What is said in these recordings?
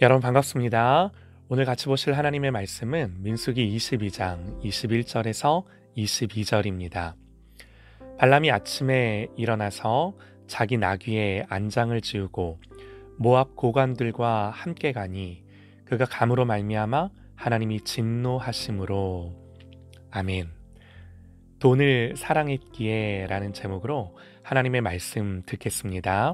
여러분 반갑습니다. 오늘 같이 보실 하나님의 말씀은 민수기 22장 21절에서 22절입니다. 발람이 아침에 일어나서 자기 나귀에 안장을 지우고 모압 고관들과 함께 가니 그가 감으로 말미암아 하나님이 진노하심으로. 아멘. 돈을 사랑했기에 라는 제목으로 하나님의 말씀 듣겠습니다.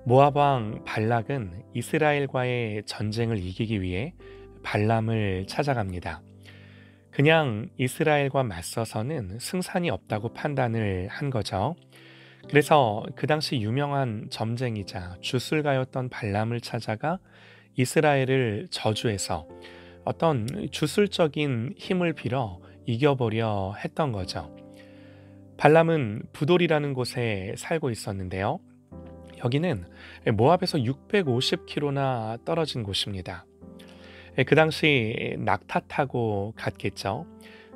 모압 왕 발락은 이스라엘과의 전쟁을 이기기 위해 발람을 찾아갑니다. 그냥 이스라엘과 맞서서는 승산이 없다고 판단을 한 거죠. 그래서 그 당시 유명한 점쟁이자 주술가였던 발람을 찾아가 이스라엘을 저주해서 어떤 주술적인 힘을 빌어 이겨보려 했던 거죠. 발람은 부돌이라는 곳에 살고 있었는데요. 여기는 모압에서 650km나 떨어진 곳입니다. 그 당시 낙타 타고 갔겠죠.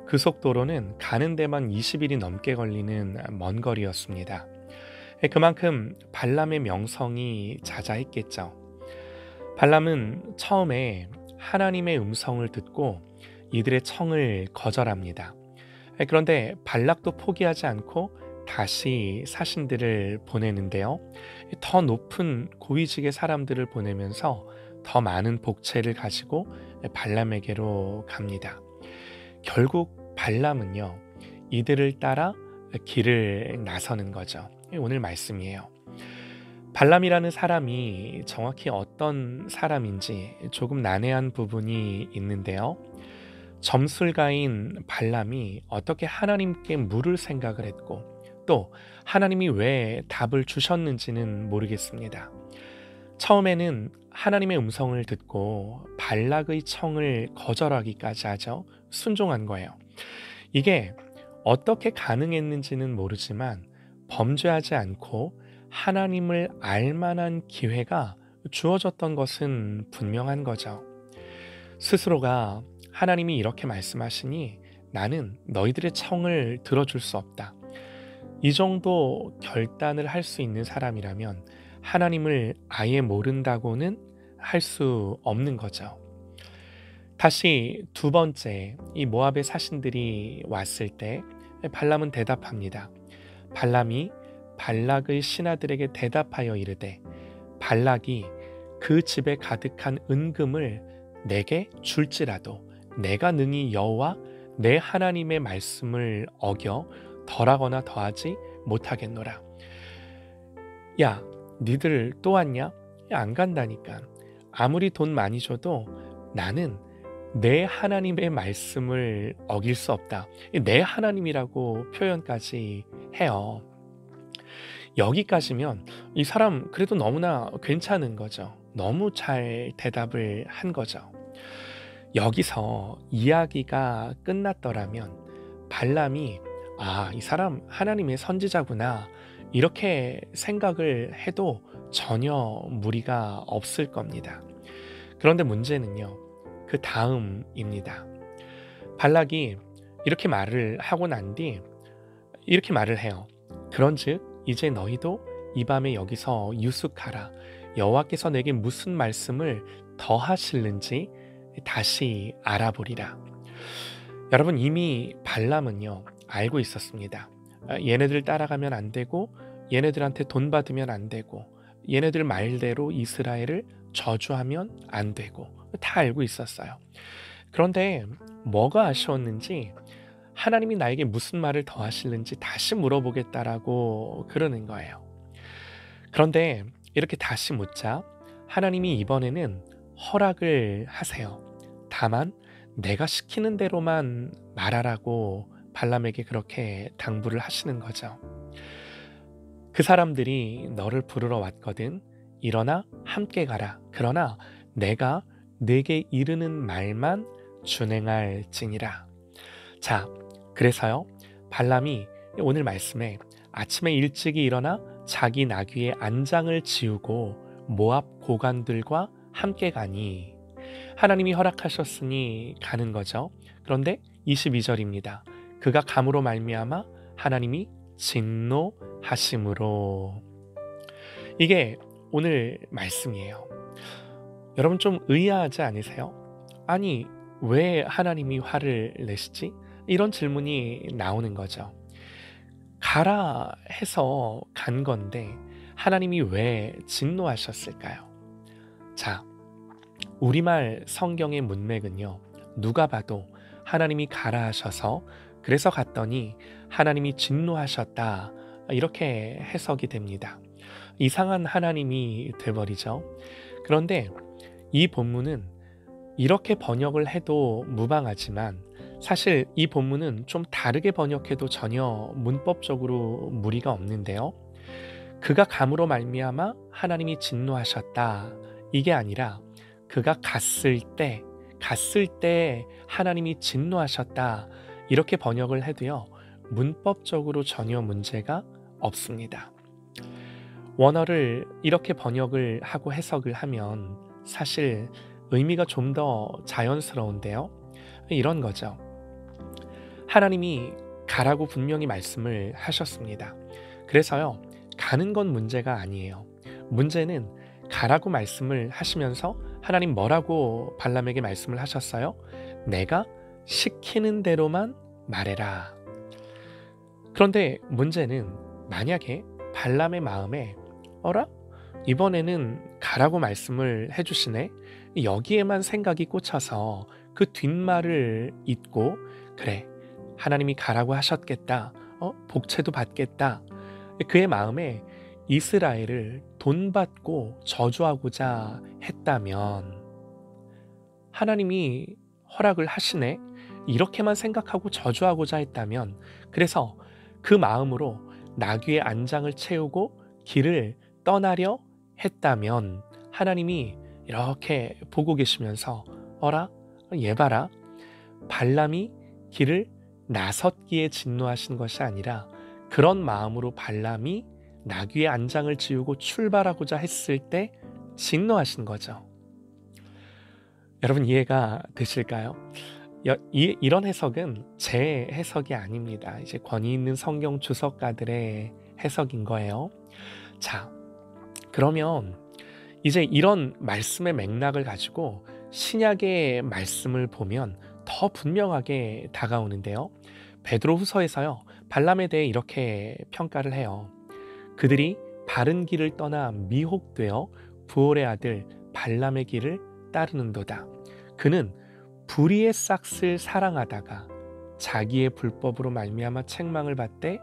그 속도로는 가는 데만 20일이 넘게 걸리는 먼 거리였습니다. 그만큼 발람의 명성이 자자했겠죠. 발람은 처음에 하나님의 음성을 듣고 이들의 청을 거절합니다. 그런데 발락도 포기하지 않고 다시 사신들을 보내는데요. 더 높은 고위직의 사람들을 보내면서 더 많은 복채를 가지고 발람에게로 갑니다. 결국 발람은요, 이들을 따라 길을 나서는 거죠. 오늘 말씀이에요. 발람이라는 사람이 정확히 어떤 사람인지 조금 난해한 부분이 있는데요. 점술가인 발람이 어떻게 하나님께 물을 생각을 했고 또 하나님이 왜 답을 주셨는지는 모르겠습니다. 처음에는 하나님의 음성을 듣고 발락의 청을 거절하기까지 하죠. 순종한 거예요. 이게 어떻게 가능했는지는 모르지만 범죄하지 않고 하나님을 알 만한 기회가 주어졌던 것은 분명한 거죠. 스스로가 하나님이 이렇게 말씀하시니 나는 너희들의 청을 들어줄 수 없다. 이 정도 결단을 할 수 있는 사람이라면 하나님을 아예 모른다고는 할 수 없는 거죠. 다시 두 번째 이 모압의 사신들이 왔을 때 발람은 대답합니다. 발람이 발락의 신하들에게 대답하여 이르되 발락이 그 집에 가득한 은금을 내게 줄지라도 내가 능히 여호와 내 하나님의 말씀을 어겨 덜하거나 더하지 못하겠노라. 야, 니들 또 왔냐? 안 간다니까. 아무리 돈 많이 줘도 나는 내 하나님의 말씀을 어길 수 없다. 내 하나님이라고 표현까지 해요. 여기까지면 이 사람 그래도 너무나 괜찮은 거죠. 너무 잘 대답을 한 거죠. 여기서 이야기가 끝났더라면 발람이 이 사람 하나님의 선지자구나 이렇게 생각을 해도 전혀 무리가 없을 겁니다. 그런데 문제는요, 그 다음입니다. 발락이 이렇게 말을 하고 난 뒤 이렇게 말을 해요. 그런즉 이제 너희도 이 밤에 여기서 유숙하라. 여호와께서 내게 무슨 말씀을 더 하실는지 다시 알아보리라. 여러분, 이미 발람은요 알고 있었습니다. 얘네들 따라가면 안 되고 얘네들한테 돈 받으면 안 되고 얘네들 말대로 이스라엘을 저주하면 안 되고 다 알고 있었어요. 그런데 뭐가 아쉬웠는지 하나님이 나에게 무슨 말을 더 하실는지 다시 물어보겠다라고 그러는 거예요. 그런데 이렇게 다시 묻자 하나님이 이번에는 허락을 하세요. 다만 내가 시키는 대로만 말하라고 발람에게 그렇게 당부를 하시는 거죠. 그 사람들이 너를 부르러 왔거든. 일어나 함께 가라. 그러나 내가 네게 이르는 말만 준행할지니라. 자, 그래서요 발람이 오늘 말씀에 아침에 일찍이 일어나 자기 나귀의 안장을 지우고 모압 고관들과 함께 가니 하나님이 허락하셨으니 가는 거죠. 그런데 22절입니다. 그가 감으로 말미암아 하나님이 진노하심으로. 이게 오늘 말씀이에요. 여러분 좀 의아하지 않으세요? 아니, 왜 하나님이 화를 내시지? 이런 질문이 나오는 거죠. 가라 해서 간 건데 하나님이 왜 진노하셨을까요? 자, 우리말 성경의 문맥은요, 누가 봐도 하나님이 가라 하셔서 그래서 갔더니 하나님이 진노하셨다, 이렇게 해석이 됩니다. 이상한 하나님이 돼버리죠. 그런데 이 본문은 이렇게 번역을 해도 무방하지만 사실 이 본문은 좀 다르게 번역해도 전혀 문법적으로 무리가 없는데요. 그가 감으로 말미암아 하나님이 진노하셨다, 이게 아니라 그가 갔을 때 하나님이 진노하셨다, 이렇게 번역을 해도요, 문법적으로 전혀 문제가 없습니다. 원어를 이렇게 번역을 하고 해석을 하면 사실 의미가 좀 더 자연스러운데요. 이런 거죠. 하나님이 가라고 분명히 말씀을 하셨습니다. 그래서요, 가는 건 문제가 아니에요. 문제는 가라고 말씀을 하시면서 하나님 뭐라고 발람에게 말씀을 하셨어요? 내가 시키는 대로만 말해라. 그런데 문제는 만약에 발람의 마음에 어라? 이번에는 가라고 말씀을 해주시네? 여기에만 생각이 꽂혀서 그 뒷말을 잊고 그래, 하나님이 가라고 하셨겠다. 복채도 받겠다. 그의 마음에 이스라엘을 돈 받고 저주하고자 했다면 하나님이 허락을 하시네? 이렇게만 생각하고 저주하고자 했다면, 그래서 그 마음으로 나귀의 안장을 채우고 길을 떠나려 했다면 하나님이 이렇게 보고 계시면서 어라? 얘 봐라. 발람이 길을 나섰기에 진노하신 것이 아니라 그런 마음으로 발람이 나귀의 안장을 지우고 출발하고자 했을 때 진노하신 거죠. 여러분 이해가 되실까요? 이런 해석은 제 해석이 아닙니다. 이제 권위 있는 성경 주석가들의 해석인 거예요. 자, 그러면 이제 이런 말씀의 맥락을 가지고 신약의 말씀을 보면 더 분명하게 다가오는데요. 베드로후서에서요, 발람에 대해 이렇게 평가를 해요. 그들이 바른 길을 떠나 미혹되어 부올의 아들 발람의 길을 따르는도다. 그는 불의의 싹을 사랑하다가 자기의 불법으로 말미암아 책망을 받되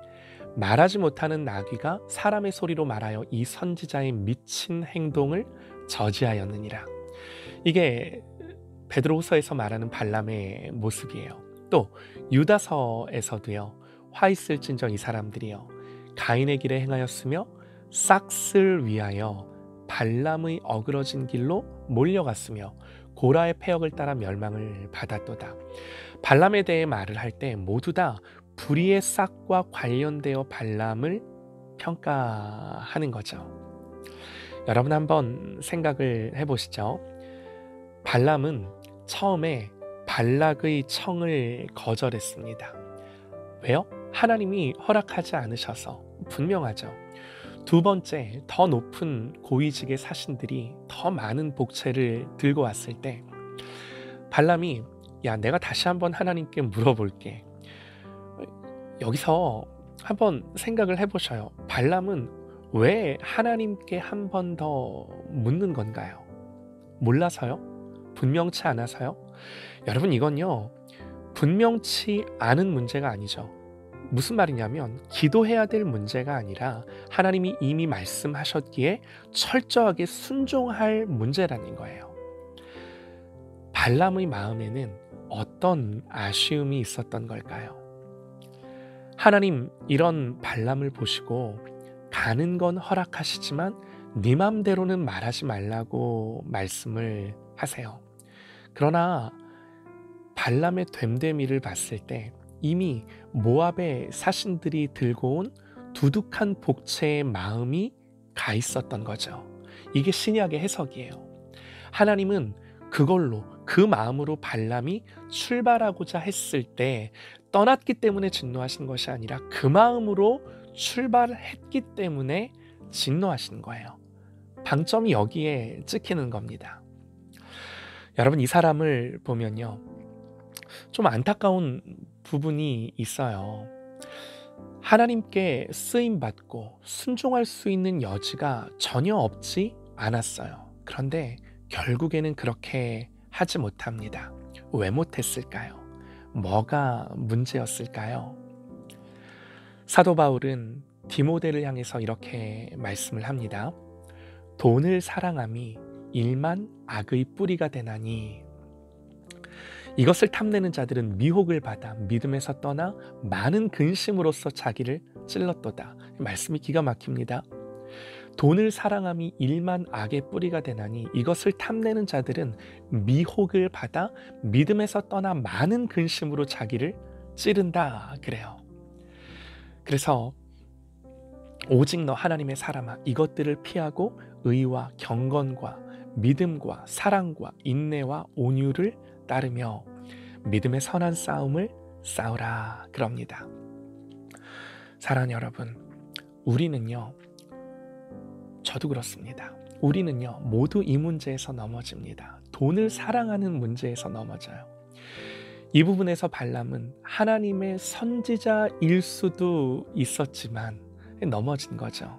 말하지 못하는 나귀가 사람의 소리로 말하여 이 선지자의 미친 행동을 저지하였느니라. 이게 베드로후서에서 말하는 발람의 모습이에요. 또 유다서에서도요, 화 있을진저 이 사람들이요 가인의 길에 행하였으며 싹을 위하여 발람의 어그러진 길로 몰려갔으며 고라의 패역을 따라 멸망을 받았도다. 발람에 대해 말을 할 때 모두 다 불의의 싹과 관련되어 발람을 평가하는 거죠. 여러분 한번 생각을 해보시죠. 발람은 처음에 발락의 청을 거절했습니다. 왜요? 하나님이 허락하지 않으셔서. 분명하죠. 두 번째, 더 높은 고위직의 사신들이 더 많은 복채를 들고 왔을 때 발람이 야, 내가 다시 한번 하나님께 물어볼게. 여기서 한번 생각을 해보셔요. 발람은 왜 하나님께 한 번 더 묻는 건가요? 몰라서요? 분명치 않아서요? 여러분 이건요, 분명치 않은 문제가 아니죠. 무슨 말이냐면 기도해야 될 문제가 아니라 하나님이 이미 말씀하셨기에 철저하게 순종할 문제라는 거예요. 발람의 마음에는 어떤 아쉬움이 있었던 걸까요? 하나님 이런 발람을 보시고 가는 건 허락하시지만 네 맘대로는 말하지 말라고 말씀을 하세요. 그러나 발람의 됨됨이를 봤을 때 이미 모압의 사신들이 들고 온 두둑한 복채의 마음이 가 있었던 거죠. 이게 신약의 해석이에요. 하나님은 그걸로, 그 마음으로 발람이 출발하고자 했을 때 떠났기 때문에 진노하신 것이 아니라 그 마음으로 출발했기 때문에 진노하신 거예요. 방점이 여기에 찍히는 겁니다. 여러분 이 사람을 보면요. 좀 안타까운 부분이 있어요. 하나님께 쓰임 받고 순종할 수 있는 여지가 전혀 없지 않았어요. 그런데 결국에는 그렇게 하지 못합니다. 왜 못했을까요? 뭐가 문제였을까요? 사도 바울은 디모데를 향해서 이렇게 말씀을 합니다. 돈을 사랑함이 일만 악의 뿌리가 되나니 이것을 탐내는 자들은 미혹을 받아 믿음에서 떠나 많은 근심으로써 자기를 찔렀도다. 말씀이 기가 막힙니다. 돈을 사랑함이 일만 악의 뿌리가 되나니 이것을 탐내는 자들은 미혹을 받아 믿음에서 떠나 많은 근심으로 자기를 찌른다 그래요. 그래서 오직 너 하나님의 사람아 이것들을 피하고 의와 경건과 믿음과 사랑과 인내와 온유를 따르며 믿음의 선한 싸움을 싸우라 그럽니다. 사랑하는 여러분, 우리는요, 저도 그렇습니다. 우리는요, 모두 이 문제에서 넘어집니다. 돈을 사랑하는 문제에서 넘어져요. 이 부분에서 발람은 하나님의 선지자일 수도 있었지만 넘어진 거죠.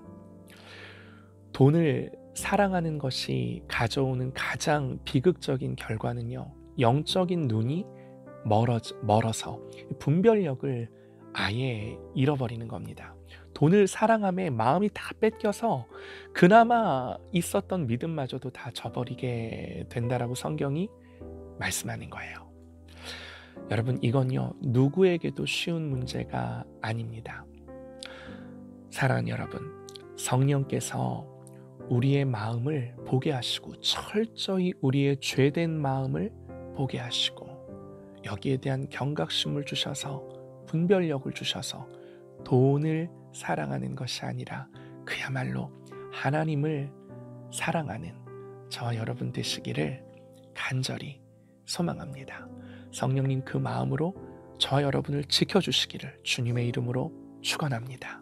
돈을 사랑하는 것이 가져오는 가장 비극적인 결과는요, 영적인 눈이 멀어서 분별력을 아예 잃어버리는 겁니다. 돈을 사랑함에 마음이 다 뺏겨서 그나마 있었던 믿음마저도 다 저버리게 된다라고 성경이 말씀하는 거예요. 여러분, 이건요, 누구에게도 쉬운 문제가 아닙니다. 사랑하는 여러분, 성령께서 우리의 마음을 보게 하시고 철저히 우리의 죄된 마음을 보게 하시고 여기에 대한 경각심을 주셔서 분별력을 주셔서 돈을 사랑하는 것이 아니라 그야말로 하나님을 사랑하는 저와 여러분 되시기를 간절히 소망합니다. 성령님 그 마음으로 저와 여러분을 지켜주시기를 주님의 이름으로 축원합니다.